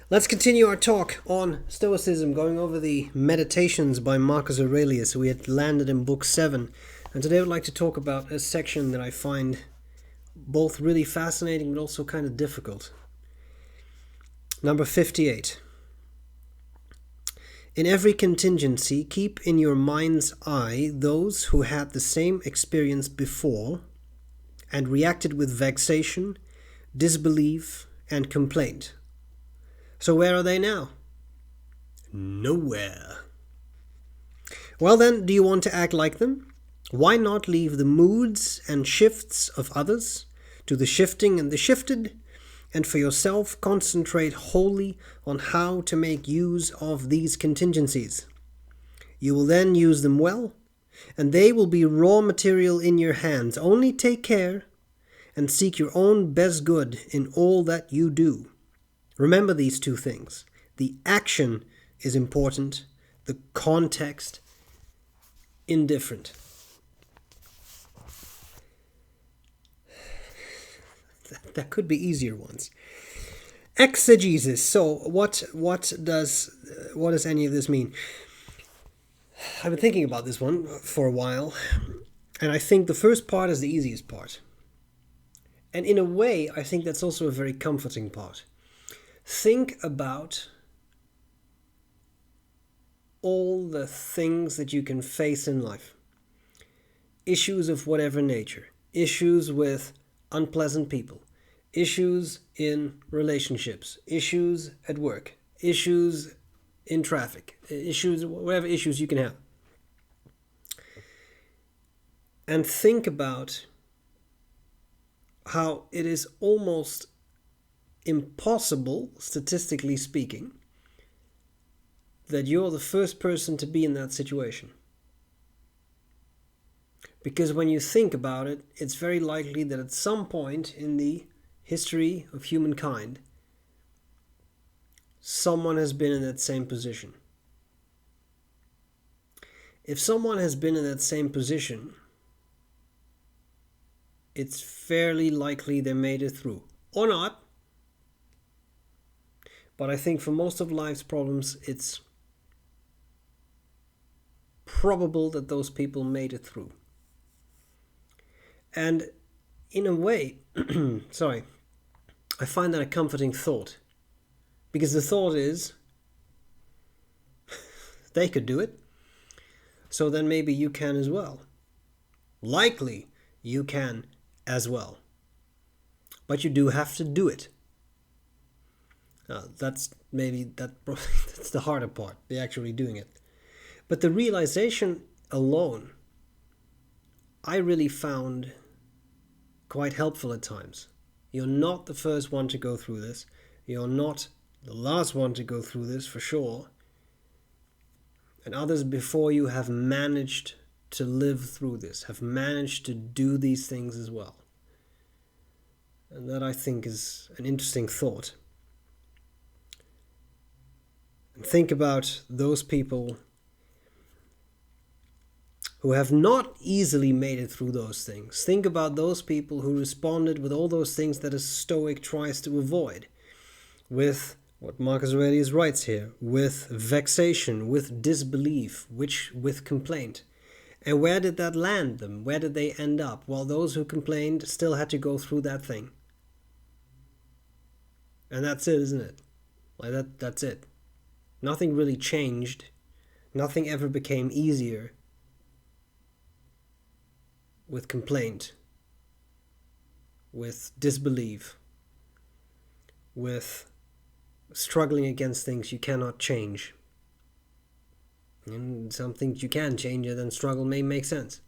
Let's continue our talk on Stoicism, going over the Meditations by Marcus Aurelius. We had landed in Book 7, and today I would like to talk about a section that I find both really fascinating but also kind of difficult. Number 58. In every contingency, keep in your mind's eye those who had the same experience before and reacted with vexation, disbelief, and complaint. So where are they now? Nowhere. Well then, do you want to act like them? Why not leave the moods and shifts of others to the shifting and the shifted, and for yourself concentrate wholly on how to make use of these contingencies? You will then use them well, and they will be raw material in your hands. Only take care and seek your own best good in all that you do. Remember these two things. The action is important, the context indifferent. That could be easier ones. Exegesis. So what does any of this mean? I've been thinking about this one for a while, and I think the first part is the easiest part. And in a way, I think that's also a very comforting part. Think about all the things that you can face in life. Issues of whatever nature. Issues with unpleasant people. Issues in relationships. Issues at work. Issues in traffic. Issues, whatever issues you can have. And think about how it is almost impossible, statistically speaking, that you're the first person to be in that situation. Because when you think about it, it's very likely that at some point in the history of humankind, someone has been in that same position. If someone has been in that same position, it's fairly likely they made it through. Or not. But I think for most of life's problems, it's probable that those people made it through. And in a way, I find that a comforting thought. Because the thought is, they could do it, so then maybe you can as well. Likely you can as well. But you do have to do it. That's the harder part, the actually doing it. But the realization alone, I really found quite helpful at times. You're not the first one to go through this. You're not the last one to go through this, for sure. And others before you have managed to live through this, have managed to do these things as well. And that, I think, is an interesting thought. And think about those people who have not easily made it through those things. Think about those people who responded with all those things that a Stoic tries to avoid. With what Marcus Aurelius writes here, with vexation, with disbelief, with complaint. And where did that land them? Where did they end up? Well, those who complained still had to go through that thing. And that's it, isn't it? That's it. Nothing really changed. Nothing ever became easier with complaint, with disbelief, with struggling against things you cannot change. And some things you can change, and then struggle may make sense.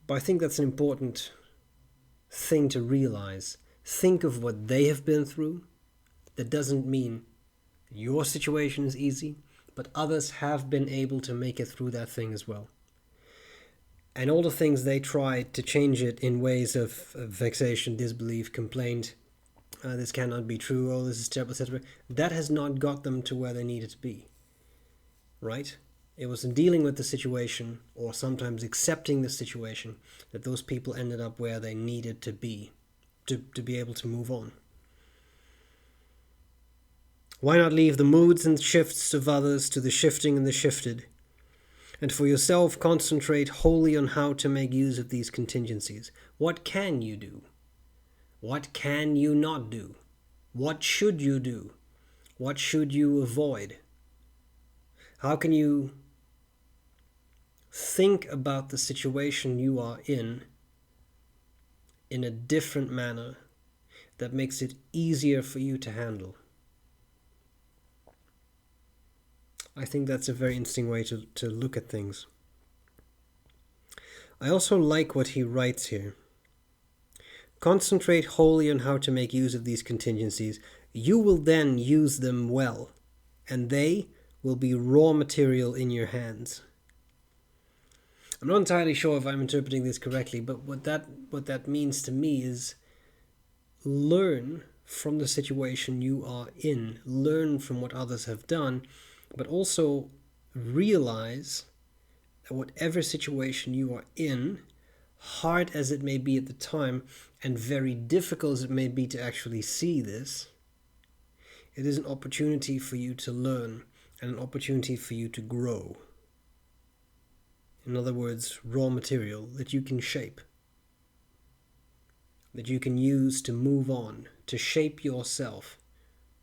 But I think that's an important thing to realize. Think of what they have been through. That doesn't mean your situation is easy, but others have been able to make it through that thing as well. And all the things they tried to change it in ways of vexation, disbelief, complaint, this cannot be true, oh, this is terrible, etc., that has not got them to where they needed to be. Right? It was in dealing with the situation, or sometimes accepting the situation, that those people ended up where they needed to be able to move on. Why not leave the moods and shifts of others to the shifting and the shifted? And for yourself, concentrate wholly on how to make use of these contingencies. What can you do? What can you not do? What should you do? What should you avoid? How can you think about the situation you are in a different manner that makes it easier for you to handle? I think that's a very interesting way to look at things. I also like what he writes here. Concentrate wholly on how to make use of these contingencies. You will then use them well, and they will be raw material in your hands. I'm not entirely sure if I'm interpreting this correctly, but what that means to me is learn from the situation you are in, learn from what others have done, but also realize that whatever situation you are in, hard as it may be at the time, and very difficult as it may be to actually see this, it is an opportunity for you to learn and an opportunity for you to grow. In other words, raw material that you can shape, that you can use to move on, to shape yourself,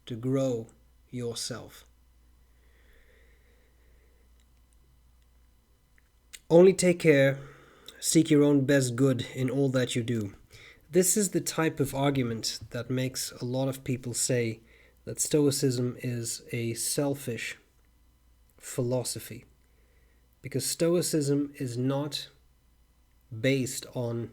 to grow yourself. Only take care, seek your own best good in all that you do. This is the type of argument that makes a lot of people say that Stoicism is a selfish philosophy. Because Stoicism is not based on...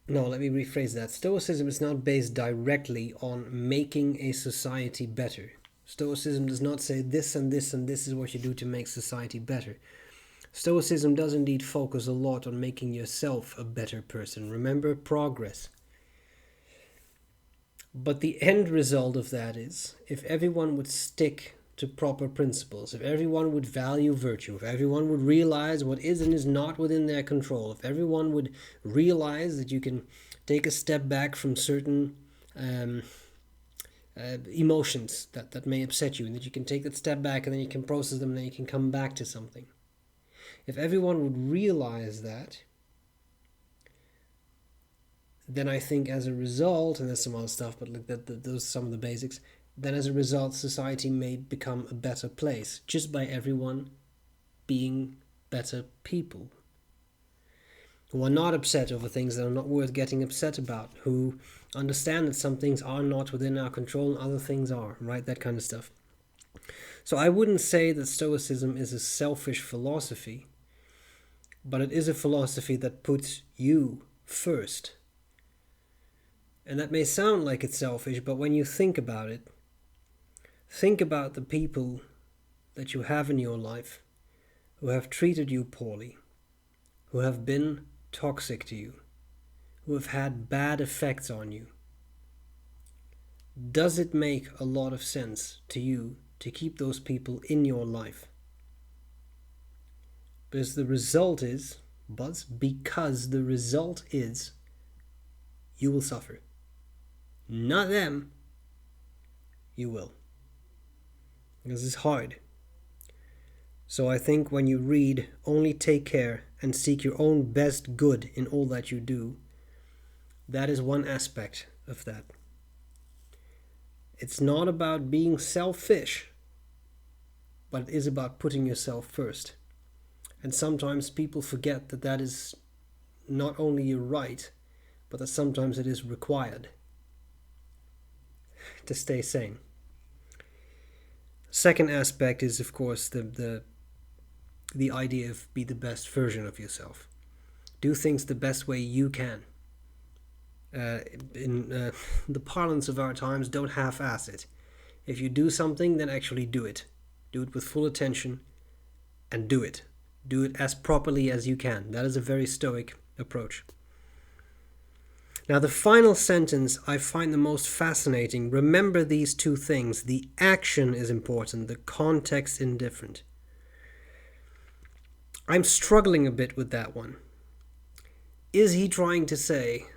No, let me rephrase that. Stoicism is not based directly on making a society better. Stoicism does not say this and this and this is what you do to make society better. Stoicism does indeed focus a lot on making yourself a better person. Remember, progress. But the end result of that is, if everyone would stick to proper principles, if everyone would value virtue, if everyone would realize what is and is not within their control, if everyone would realize that you can take a step back from certain emotions that may upset you, and that you can take that step back and then you can process them and then you can come back to something. If everyone would realize that, then I think as a result, and there's some other stuff, but like those are some of the basics, then as a result society may become a better place just by everyone being better people who are not upset over things that are not worth getting upset about, who understand that some things are not within our control and other things are, right? That kind of stuff. So I wouldn't say that Stoicism is a selfish philosophy, but it is a philosophy that puts you first. And that may sound like it's selfish, but when you think about it, think about the people that you have in your life who have treated you poorly, who have been toxic to you, who have had bad effects on you. Does it make a lot of sense to you to keep those people in your life? Because the result is you will suffer. Not them. You will. Because it's hard. So I think when you read, only take care and seek your own best good in all that you do, that is one aspect of that. It's not about being selfish, but it is about putting yourself first. And sometimes people forget that that is not only your right, but that sometimes it is required to stay sane. Second aspect is, of course, the idea of be the best version of yourself. Do things the best way you can. In the parlance of our times, don't half-ass it. If you do something, then actually do it. Do it with full attention and do it. Do it as properly as you can. That is a very Stoic approach. Now, the final sentence I find the most fascinating. Remember these two things. The action is important, the context indifferent. I'm struggling a bit with that one. Is he trying to say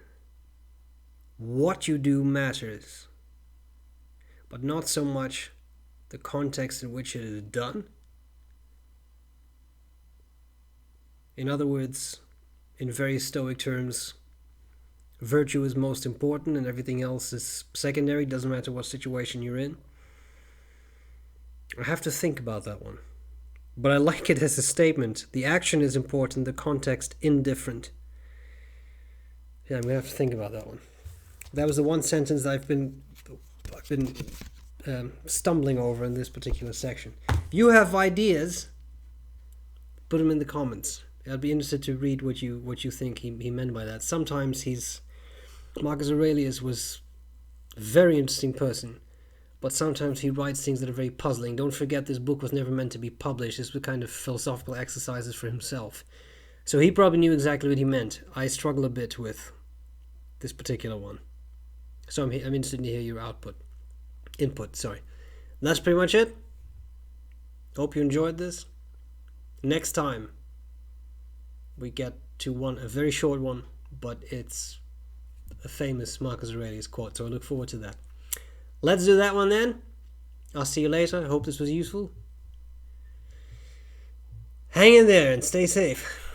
what you do matters, but not so much the context in which it is done. In other words, in very Stoic terms, virtue is most important and everything else is secondary, doesn't matter what situation you're in. I have to think about that one. But I like it as a statement. The action is important, the context indifferent. Yeah, I'm going to have to think about that one. That was the one sentence that I've been stumbling over in this particular section. If you have ideas, put them in the comments. I'd be interested to read what you think he meant by that. Sometimes Marcus Aurelius was a very interesting person, but sometimes he writes things that are very puzzling. Don't forget, this book was never meant to be published. This was kind of philosophical exercises for himself. So he probably knew exactly what he meant. I struggle a bit with this particular one. So I'm interested to hear your input. That's pretty much it. Hope you enjoyed this. Next time we get to a very short one, but it's a famous Marcus Aurelius quote, so I look forward to that. Let's do that one then. I'll see you later. I hope this was useful. Hang in there and stay safe.